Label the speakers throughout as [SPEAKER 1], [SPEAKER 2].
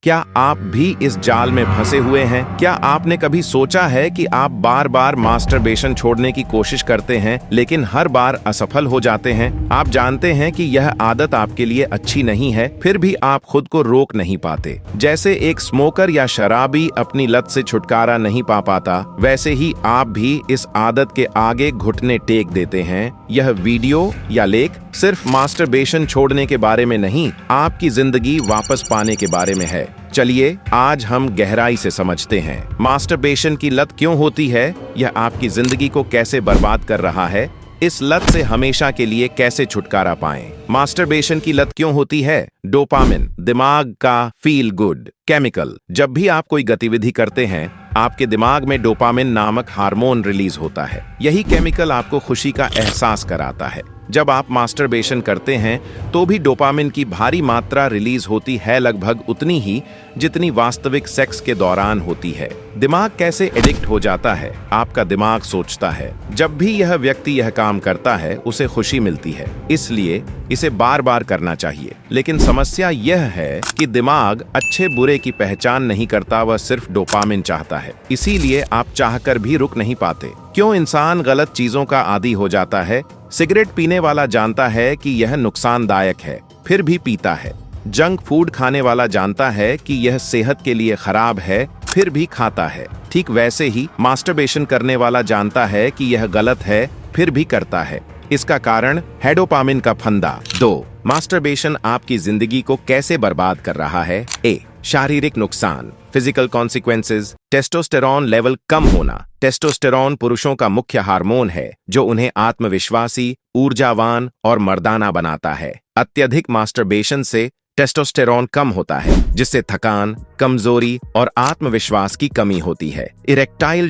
[SPEAKER 1] क्या आप भी इस जाल में फंसे हुए हैं? क्या आपने कभी सोचा है कि आप बार बार मास्टरबेशन छोड़ने की कोशिश करते हैं लेकिन हर बार असफल हो जाते हैं? आप जानते हैं कि यह आदत आपके लिए अच्छी नहीं है, फिर भी आप खुद को रोक नहीं पाते। जैसे एक स्मोकर या शराबी अपनी लत से छुटकारा नहीं पा पाता, वैसे ही आप भी इस आदत के आगे घुटने टेक देते हैं। यह वीडियो या लेख सिर्फ मास्टरबेशन छोड़ने के बारे में नहीं, आपकी जिंदगी वापस पाने के बारे में है। चलिए आज हम गहराई से समझते हैं मास्टरबेशन की लत क्यों होती है, यह आपकी जिंदगी को कैसे बर्बाद कर रहा है, इस लत से हमेशा के लिए कैसे छुटकारा पाएं। मास्टरबेशन की लत क्यों होती है? डोपामिन, दिमाग का फील गुड केमिकल। जब भी आप कोई गतिविधि करते हैं, आपके दिमाग में डोपामिन नामक हार्मोन रिलीज होता है। यही केमिकल आपको खुशी का एहसास कराता है। जब आप मास्टरबेशन करते हैं तो भी डोपामिन की भारी मात्रा रिलीज होती है, लगभग उतनी ही जितनी वास्तविक सेक्स के दौरान होती है। दिमाग कैसे एडिक्ट हो जाता है? आपका दिमाग सोचता है जब भी यह व्यक्ति यह काम करता है उसे खुशी मिलती है, इसलिए इसे बार बार करना चाहिए। लेकिन समस्या यह है कि दिमाग अच्छे बुरे की पहचान नहीं करता, वह सिर्फ डोपामिन चाहता है। इसीलिए आप चाहकर भी रुक नहीं पाते। क्यों इंसान गलत चीजों का आदी हो जाता है? सिगरेट पीने वाला जानता है कि यह नुकसानदायक है, फिर भी पीता है। जंक फूड खाने वाला जानता है कि यह सेहत के लिए खराब है, फिर भी खाता है। ठीक वैसे ही मास्टरबेशन करने वाला जानता है कि यह गलत है, फिर भी करता है। इसका कारण है डोपामिन का फंदा। 2. मास्टरबेशन आपकी जिंदगी को कैसे बर्बाद कर रहा है? ए. शारीरिक नुकसान, फिजिकल कॉन्सिक्वेंसेस। टेस्टोस्टेरॉन लेवल कम होना। टेस्टोस्टेरॉन पुरुषों का मुख्य हार्मोन है जो उन्हें आत्मविश्वासी, ऊर्जावान और मर्दाना बनाता है। अत्यधिक मास्टरबेशन से टेस्टोस्टेरॉन कम होता है, जिससे थकान, कमजोरी और आत्मविश्वास की कमी होती है। Erectile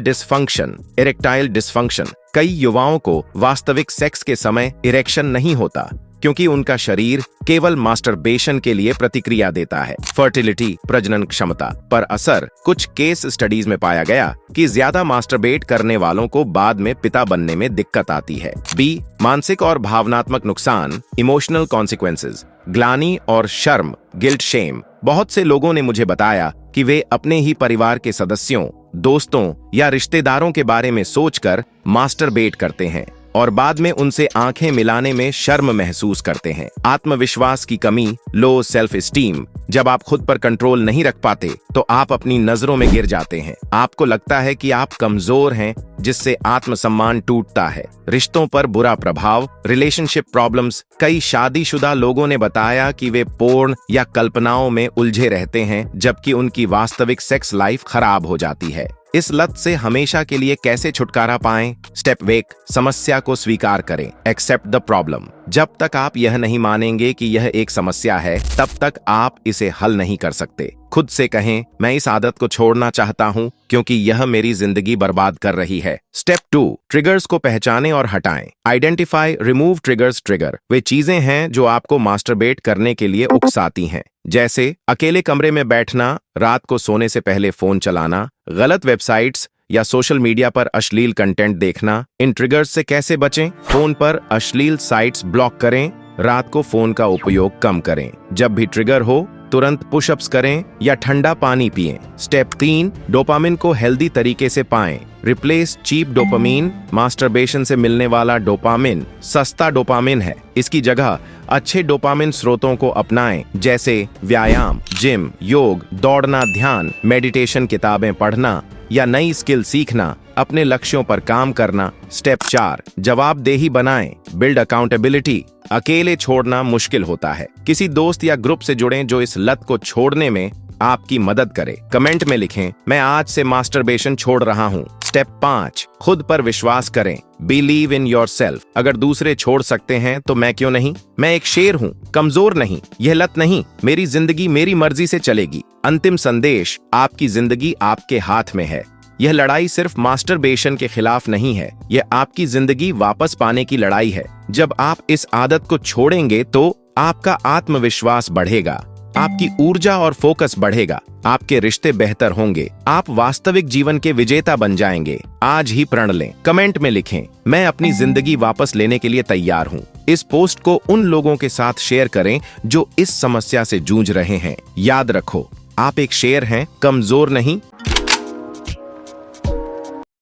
[SPEAKER 1] dysfunction. कई युवाओं को वास्तविक सेक्स के समय इरेक्शन नहीं होता क्योंकि उनका शरीर केवल मास्टरबेशन के लिए प्रतिक्रिया देता है। फर्टिलिटी, प्रजनन क्षमता पर असर। कुछ केस स्टडीज में पाया गया कि ज्यादा मास्टरबेट करने वालों को बाद में पिता बनने में दिक्कत आती है। बी. मानसिक और भावनात्मक नुकसान, इमोशनल कॉन्सिक्वेंसेस। ग्लानि और शर्म, गिल्ट शेम। बहुत से लोगों ने मुझे बताया कि वे अपने ही परिवार के सदस्यों, दोस्तों या रिश्तेदारों के बारे में सोचकर मास्टरबेट करते हैं और बाद में उनसे आंखें मिलाने में शर्म महसूस करते हैं। आत्मविश्वास की कमी, लो सेल्फ एस्टीम। जब आप खुद पर कंट्रोल नहीं रख पाते तो आप अपनी नजरों में गिर जाते हैं। आपको लगता है कि आप कमजोर हैं, जिससे आत्मसम्मान टूटता है। रिश्तों पर बुरा प्रभाव, रिलेशनशिप प्रॉब्लम्स। कई शादीशुदा लोगों ने बताया कि वे पोर्न या कल्पनाओं में उलझे रहते हैं, जबकि उनकी वास्तविक सेक्स लाइफ खराब हो जाती है। इस लत से हमेशा के लिए कैसे छुटकारा पाएं? स्टेप 1. समस्या को स्वीकार करें। Accept the problem. जब तक आप यह नहीं मानेंगे कि यह एक समस्या है, तब तक आप इसे हल नहीं कर सकते। खुद से कहें, मैं इस आदत को छोड़ना चाहता हूं क्योंकि यह मेरी जिंदगी बर्बाद कर रही है। स्टेप 2. ट्रिगर्स को पहचानें और हटाएं। Identify, remove triggers. ट्रिगर वे चीजें हैं जो आपको मास्टरबेट करने के लिए उकसाती हैं, जैसे अकेले कमरे में बैठना, रात को सोने से पहले फोन चलाना, गलत वेबसाइट्स या सोशल मीडिया पर अश्लील कंटेंट देखना। इन ट्रिगर्स से कैसे बचें? फोन पर अश्लील साइट्स ब्लॉक करें, रात को फोन का उपयोग कम करें। जब भी ट्रिगर हो तुरंत पुशअप्स करें या ठंडा पानी पिएं। स्टेप 3. डोपामिन को हेल्दी तरीके से पाएं। Replace cheap dopamine. मास्टरबेशन से मिलने वाला डोपामिन सस्ता डोपामिन है। इसकी जगह अच्छे डोपामिन स्रोतों को अपनाएं, जैसे व्यायाम, जिम, योग, दौड़ना, ध्यान, मेडिटेशन, किताबें पढ़ना या नई स्किल सीखना। अपने लक्ष्यों पर काम करना। स्टेप 4. जवाबदेही बनाएं। Build accountability. अकेले छोड़ना मुश्किल होता है। किसी दोस्त या ग्रुप से जुड़ें जो इस लत को छोड़ने में आपकी मदद करे। कमेंट में लिखें, मैं आज से मास्टरबेशन छोड़ रहा हूं। स्टेप 5. खुद पर विश्वास करें। Believe in yourself. अगर दूसरे छोड़ सकते हैं तो मैं क्यों नहीं? मैं एक शेर हूं, कमजोर नहीं। यह लत नहीं, मेरी जिंदगी मेरी मर्जी से चलेगी। अंतिम संदेश, आपकी जिंदगी आपके हाथ में है। यह लड़ाई सिर्फ मास्टरबेशन के खिलाफ नहीं है, यह आपकी जिंदगी वापस पाने की लड़ाई है। जब आप इस आदत को छोड़ेंगे तो आपका आत्मविश्वास बढ़ेगा, आपकी ऊर्जा और फोकस बढ़ेगा, आपके रिश्ते बेहतर होंगे, आप वास्तविक जीवन के विजेता बन जाएंगे। आज ही प्रण लें। कमेंट में लिखें, मैं अपनी जिंदगी वापस लेने के लिए तैयार हूं। इस पोस्ट को उन लोगों के साथ शेयर करें जो इस समस्या से जूझ रहे हैं। याद रखो, आप एक शेर हैं, कमजोर नहीं।